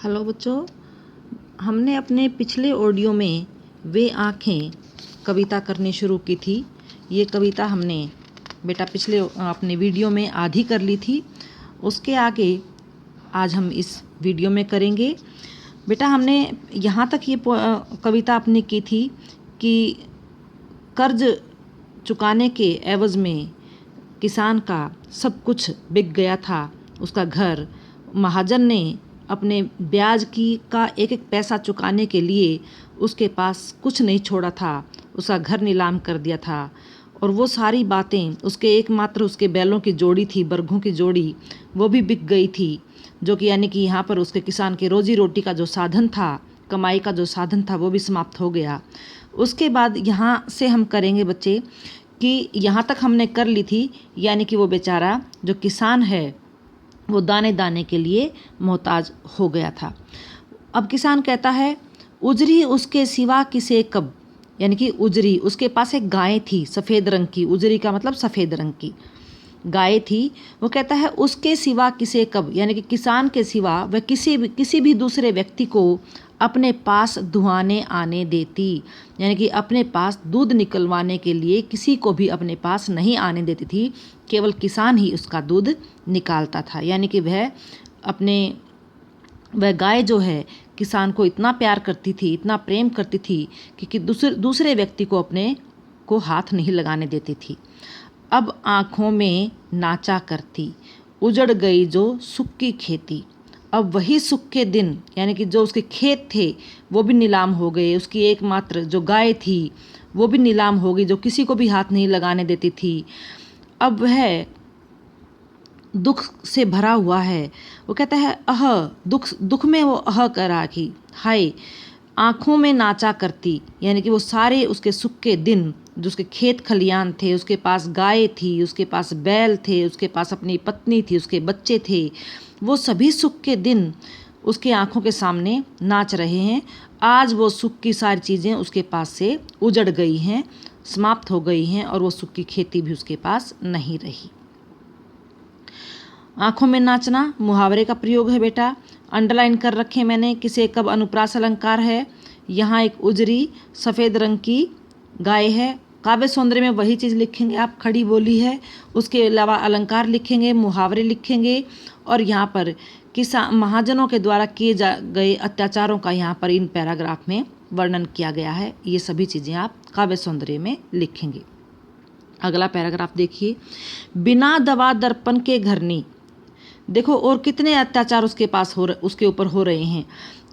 Hello बच्चों, हमने अपने पिछले ऑडियो में वे आँखें कविता करनी शुरू की थी। ये कविता हमने बेटा पिछले अपने वीडियो में आधी कर ली थी। उसके आगे आज हम इस वीडियो में करेंगे। बेटा हमने यहाँ तक ये कविता अपनी की थी कि कर्ज चुकाने के एवज़ में किसान का सब कुछ बिक गया था। उसका घर, महाजन ने अपने ब्याज की का एक एक पैसा चुकाने के लिए उसके पास कुछ नहीं छोड़ा था। उसका घर नीलाम कर दिया था और वो सारी बातें, उसके एकमात्र उसके बैलों की जोड़ी थी, बरघों की जोड़ी, वो भी बिक गई थी, जो कि यानी कि यहाँ पर उसके किसान के रोजी रोटी का जो साधन था, कमाई का जो साधन था, वो भी समाप्त हो गया। उसके बाद यहाँ से हम करेंगे बच्चे कि यहाँ तक हमने कर ली थी, यानी कि वो बेचारा जो किसान है वो दाने दाने के लिए मोहताज हो गया था। अब किसान कहता है, उजरी उसके सिवा किसे कब, यानी कि उजरी, उसके पास एक गाय थी सफ़ेद रंग की, उजरी का मतलब सफ़ेद रंग की गाय थी। वो कहता है उसके सिवा किसे कब, यानी कि किसान के सिवा वह किसी भी दूसरे व्यक्ति को अपने पास दुहाने आने देती, यानी कि अपने पास दूध निकलवाने के लिए किसी को भी अपने पास नहीं आने देती थी। केवल किसान ही उसका दूध निकालता था। यानी कि वह गाय जो है किसान को इतना प्यार करती थी, इतना प्रेम करती थी कि दूसरे व्यक्ति को अपने को हाथ नहीं लगाने देती थी। अब आँखों में नाचा करती, उजड़ गई जो सूखी खेती। अब वही सूखे दिन, यानी कि जो उसके खेत थे वो भी नीलाम हो गए। उसकी एकमात्र जो गाय थी वो भी नीलाम हो गई, जो किसी को भी हाथ नहीं लगाने देती थी। अब वह दुख से भरा हुआ है। वो कहता है दुख में वो कर आखी, हाय आँखों में नाचा करती, यानी कि वो सारे उसके सूखे दिन, जो उसके खेत खलियान थे, उसके पास गाय थी, उसके पास बैल थे, उसके पास अपनी पत्नी थी, उसके बच्चे थे, वो सभी सुख के दिन उसके आँखों के सामने नाच रहे हैं। आज वो सुख की सारी चीज़ें उसके पास से उजड़ गई हैं, समाप्त हो गई हैं, और वो सुख की खेती भी उसके पास नहीं रही। आँखों में नाचना मुहावरे का प्रयोग है बेटा, अंडरलाइन कर रखे मैंने। किसे कब अनुप्रास अलंकार है। यहाँ एक उजरी सफ़ेद रंग की गाय है। काव्य सौंदर्य में वही चीज़ लिखेंगे आप, खड़ी बोली है। उसके अलावा अलंकार लिखेंगे, मुहावरे लिखेंगे, और यहाँ पर किसान महाजनों के द्वारा किए गए अत्याचारों का यहाँ पर इन पैराग्राफ में वर्णन किया गया है। ये सभी चीज़ें आप काव्य सौंदर्य में लिखेंगे। अगला पैराग्राफ देखिए, बिना दवा दर्पण के घरनी। देखो और कितने अत्याचार उसके ऊपर हो रहे हैं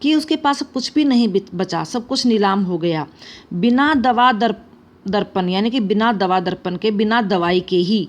कि उसके पास कुछ भी नहीं बचा, सब कुछ नीलाम हो गया। बिना दवा दर्पण, यानी कि बिना दवा दर्पण के, बिना दवाई के ही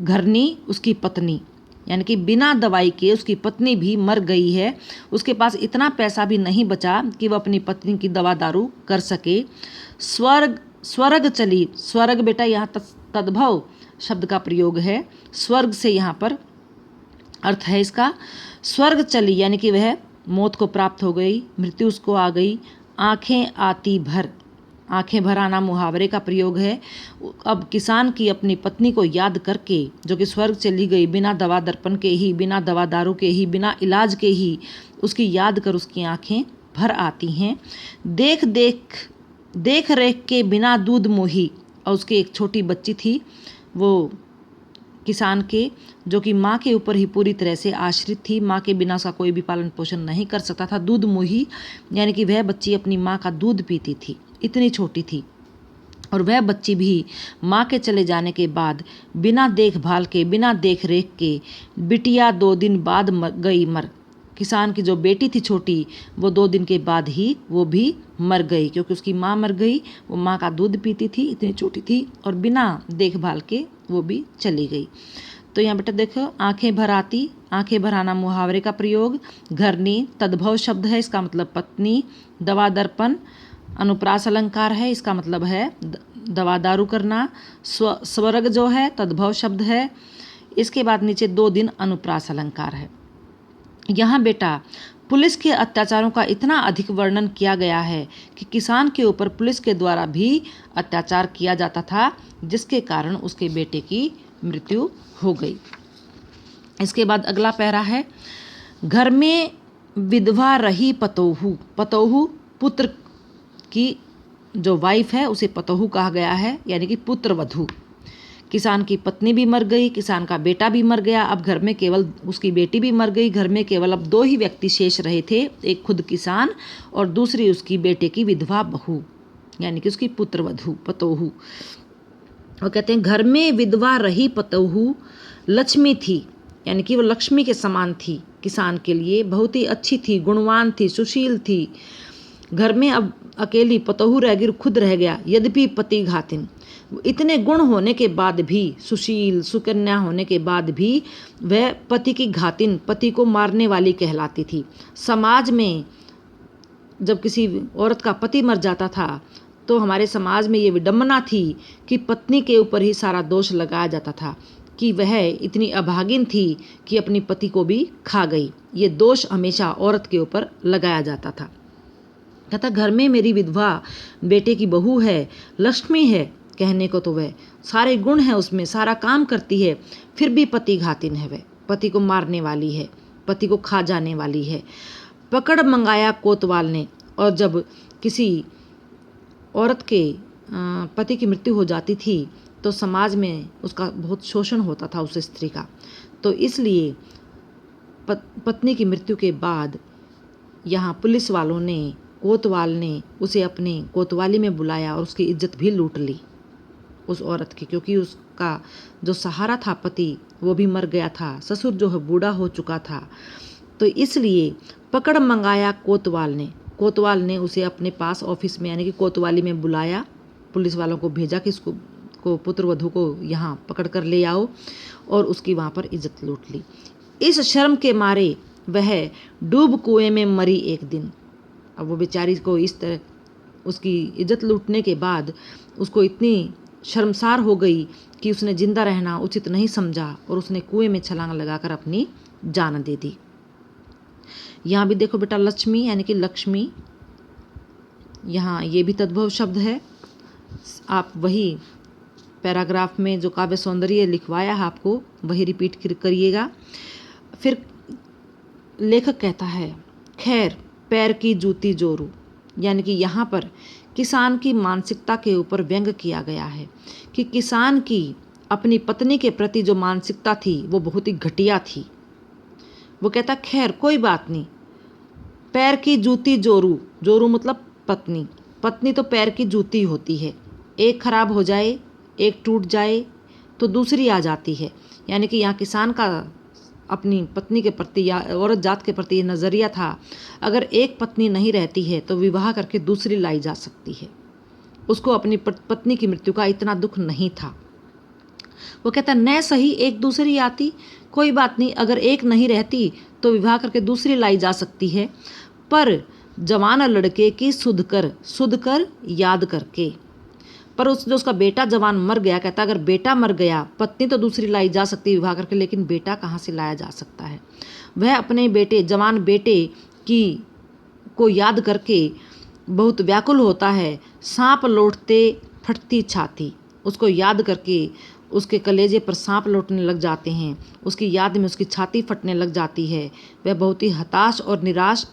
घरनी उसकी पत्नी, यानी कि बिना दवाई के उसकी पत्नी भी मर गई है। उसके पास इतना पैसा भी नहीं बचा कि वह अपनी पत्नी की दवा दारू कर सके। स्वर्ग चली, स्वर्ग बेटा यहाँ तद्भव शब्द का प्रयोग है। स्वर्ग से यहाँ पर अर्थ है इसका, स्वर्ग चली, यानी कि वह मौत को प्राप्त हो गई, मृत्यु उसको आ गई। आँखें आती भर, आँखें भर आना मुहावरे का प्रयोग है। अब किसान की अपनी पत्नी को याद करके, जो कि स्वर्ग चली गई, बिना दवा दर्पण के ही, बिना दवा दारू के ही, बिना इलाज के ही, उसकी याद कर उसकी आँखें भर आती हैं। देख रेख के बिना दूध मोही, और उसकी एक छोटी बच्ची थी वो किसान के, जो कि माँ के ऊपर ही पूरी तरह से आश्रित थी। माँ के बिना उसका कोई भी पालन पोषण नहीं कर सकता था। दूध मोही, यानी कि वह बच्ची अपनी माँ का दूध पीती थी, इतनी छोटी थी। और वह बच्ची भी माँ के चले जाने के बाद बिना देखभाल के, बिना देख रेख के, बिटिया 2 दिन बाद गई मर। किसान की जो बेटी थी छोटी, वो 2 दिन के बाद ही वो भी मर गई, क्योंकि उसकी माँ मर गई। वो माँ का दूध पीती थी, इतनी छोटी थी, और बिना देखभाल के वो भी चली गई। तो यहाँ बेटा देखो, आंखें भर आती, आंखें भर आना मुहावरे का प्रयोग। घरनी तद्भव शब्द है, इसका मतलब पत्नी। दवा दर्पण अनुप्रास अलंकार है, इसका मतलब है दवा दारू करना। स्वर्ग जो है तद्भव शब्द है। इसके बाद नीचे 2 दिन अनुप्रास अलंकार है। यहाँ बेटा पुलिस के अत्याचारों का इतना अधिक वर्णन किया गया है कि किसान के ऊपर पुलिस के द्वारा भी अत्याचार किया जाता था, जिसके कारण उसके बेटे की मृत्यु हो गई। इसके बाद अगला पैरा है, घर में विधवा रही पतोहू। पतोहू पुत्र की जो वाइफ है उसे पतोहू कहा गया है, यानी कि पुत्र वधू। किसान की पत्नी भी मर गई, किसान का बेटा भी मर गया, अब घर में केवल उसकी बेटी भी मर गई। घर में केवल अब 2 ही व्यक्ति शेष रहे थे, एक खुद किसान और दूसरी उसकी बेटे की विधवा बहू, यानी कि उसकी पुत्र वधू पतोहू। वो कहते हैं घर में विधवा रही पतोहू लक्ष्मी थी, यानी कि वो लक्ष्मी के समान थी। किसान के लिए बहुत ही अच्छी थी, गुणवान थी, सुशील थी। घर में अब अकेली पतोहू रह गई, खुद रह गया। यद्यपि पति घातिन, इतने गुण होने के बाद भी, सुशील सुकन्या होने के बाद भी वह पति की घातिन, पति को मारने वाली कहलाती थी। समाज में जब किसी औरत का पति मर जाता था तो हमारे समाज में ये विडंबना थी कि पत्नी के ऊपर ही सारा दोष लगाया जाता था कि वह इतनी अभागिन थी कि अपनी पति को भी खा गई। ये दोष हमेशा औरत के ऊपर लगाया जाता था। कहता घर में मेरी विधवा बेटे की बहू है, लक्ष्मी है, कहने को तो वह सारे गुण हैं उसमें, सारा काम करती है, फिर भी पति घातिन है, वह पति को मारने वाली है, पति को खा जाने वाली है। पकड़ मंगाया कोतवाल ने, और जब किसी औरत के पति की मृत्यु हो जाती थी तो समाज में उसका बहुत शोषण होता था उस स्त्री का। तो इसलिए पत्नी की मृत्यु के बाद यहाँ पुलिस वालों ने, कोतवाल ने उसे अपने कोतवाली में बुलाया और उसकी इज्जत भी लूट ली उस औरत की, क्योंकि उसका जो सहारा था पति वो भी मर गया था, ससुर जो है बूढ़ा हो चुका था। तो इसलिए पकड़ मंगाया कोतवाल ने उसे अपने पास ऑफिस में, यानी कि कोतवाली में बुलाया, पुलिस वालों को भेजा कि इसको पुत्र वधू को यहाँ पकड़ कर ले आओ, और उसकी वहाँ पर इज्जत लूट ली। इस शर्म के मारे वह डूब कुएं में मरी एक दिन। अब वो बेचारी को इस तरह उसकी इज्जत लूटने के बाद उसको इतनी शर्मसार हो गई कि उसने जिंदा रहना उचित नहीं समझा और उसने कुएं में छलांग लगाकर अपनी जान दे दी। यहाँ भी देखो बेटा लक्ष्मी, यानी कि लक्ष्मी, यहाँ ये भी तद्भव शब्द है। आप वही पैराग्राफ में जो काव्य सौंदर्य लिखवाया है आपको वही रिपीट करिएगा। फिर लेखक कहता है खैर पैर की जूती जोरू, यानी कि यहाँ पर किसान की मानसिकता के ऊपर व्यंग किया गया है कि किसान की अपनी पत्नी के प्रति जो मानसिकता थी वो बहुत ही घटिया थी। वो कहता खैर कोई बात नहीं, पैर की जूती जोरू मतलब पत्नी तो पैर की जूती होती है, एक खराब हो जाए, एक टूट जाए तो दूसरी आ जाती है। यानी कि यहाँ किसान का अपनी पत्नी के प्रति या औरत जात के प्रति ये नज़रिया था, अगर एक पत्नी नहीं रहती है तो विवाह करके दूसरी लाई जा सकती है। उसको अपनी पत्नी की मृत्यु का इतना दुख नहीं था। वो कहता न सही एक दूसरी आती, कोई बात नहीं, अगर एक नहीं रहती तो विवाह करके दूसरी लाई जा सकती है, पर जवान लड़के की सुध कर याद करके। पर जो उसका बेटा जवान मर गया, कहता अगर बेटा मर गया पत्नी तो दूसरी लाई जा सकती है विवाह करके, लेकिन बेटा कहाँ से लाया जा सकता है। वह अपने बेटे, जवान बेटे की को याद करके बहुत व्याकुल होता है। सांप लौटते फटती छाती, उसको याद करके उसके कलेजे पर सांप लौटने लग जाते हैं, उसकी याद में उसकी छाती फटने लग जाती है, वह बहुत ही हताश और निराश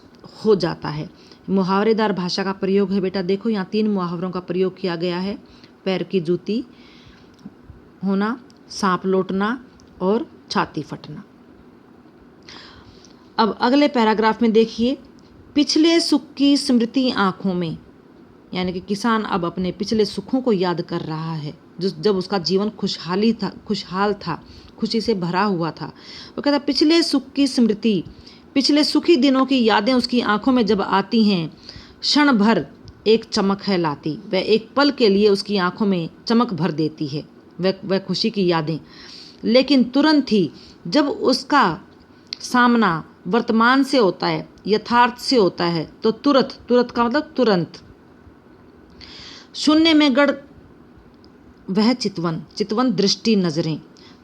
हो जाता है। मुहावरेदार भाषा का प्रयोग है बेटा। देखो यहाँ 3 मुहावरों का प्रयोग किया गया है, पैर की जूती होना, सांप लौटना और छाती फटना। अब अगले पैराग्राफ में देखिए, पिछले सुख की स्मृति आंखों में, यानी कि किसान अब अपने पिछले सुखों को याद कर रहा है, जब उसका जीवन खुशहाल था, खुशी से भरा हुआ था। वो कहता पिछले सुख की स्मृति, पिछले सुखी दिनों की यादें उसकी आंखों में जब आती हैं, क्षण भर एक चमक है लाती। वह एक पल के लिए उसकी आंखों में चमक भर देती है वह खुशी की यादें, लेकिन तुरंत ही जब उसका सामना वर्तमान से होता है, यथार्थ से होता है, तो तुरंत का मतलब तुरंत, शून्य में गड़ वह चितवन दृष्टि नज़रें,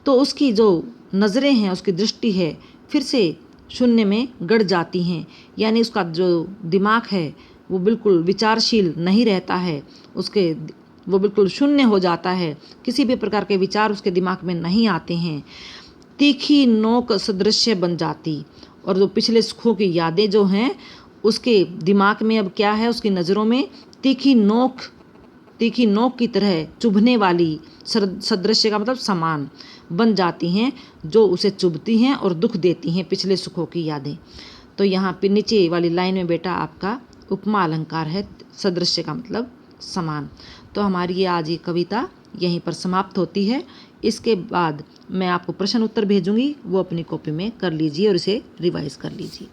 तो उसकी जो नज़रें हैं, उसकी दृष्टि है, फिर से शून्य में गड़ जाती हैं। यानी उसका जो दिमाग है वो बिल्कुल विचारशील नहीं रहता है, वो बिल्कुल शून्य हो जाता है, किसी भी प्रकार के विचार उसके दिमाग में नहीं आते हैं। तीखी नोक सदृश्य बन जाती और जो पिछले सुखों की यादें जो हैं उसके दिमाग में अब क्या है, उसकी नज़रों में तीखी नोक की तरह चुभने वाली सदृश्य का मतलब समान बन जाती हैं, जो उसे चुभती हैं और दुख देती हैं पिछले सुखों की यादें। तो यहाँ पे नीचे वाली लाइन में बेटा आपका उपमा अलंकार है, सदृश्य का मतलब समान। तो हमारी ये आज ये कविता यहीं पर समाप्त होती है। इसके बाद मैं आपको प्रश्न उत्तर भेजूंगी, वो अपनी कॉपी में कर लीजिए और इसे रिवाइज कर लीजिए।